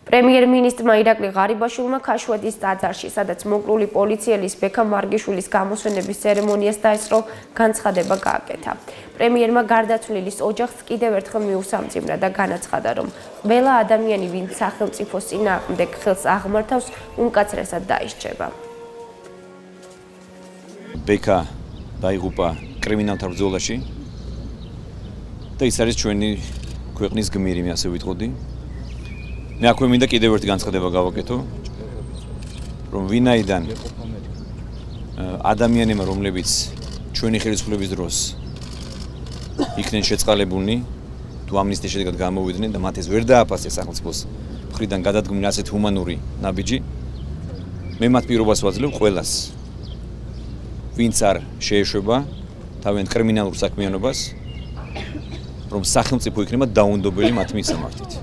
პრემიერ-მინისტრმა ირაკლი ღარიბაშვილმა ქაშვეთის ტაძარში, სადაც მოკვლული პოლიციელის ბექამ მარგიშვილის გამოსვენების ცერემონიას დაესწრო, განცხადება გააკეთა. პრემიერმა გარდაცვლილის ოჯახს კიდევ ერთხელ მიუსამძიმრა და განაცხადა, რომ ყველა ადამიანი, ვინც სახელმწიფოს წინააღმდეგ ხელს აღმართავს, უმკაცრესად დაისჯება. ბექა დაიღუპა კრიმინალთა ბრძოლაში და ის არის ჩვენი ქვეყნის გმირი, მე ასე ვიტყოდი. მე აქვე მინდა კიდევ ერთი განცხადება გავაკეთო, რომ ვინაიდან ადამიანებმა, რომლებიც ჩვენი ხელისუფლების დროს იქნენ შეწყალებულნი, თუ ამნისტიის შედეგად გამოვიდნენ და მათ ეს ვერ დააფასეს სახელმწიფოს მხრიდან გადადგმული ასეთ ჰუმანური ნაბიჯი, მე მათ პირობას ვაძლევ ყველას, ვინც არ შეეშვება თავიანთ კრიმინალურ საქმიანობას, რომ სახელმწიფო იქნება დაუნდობელი მათ მისამართით.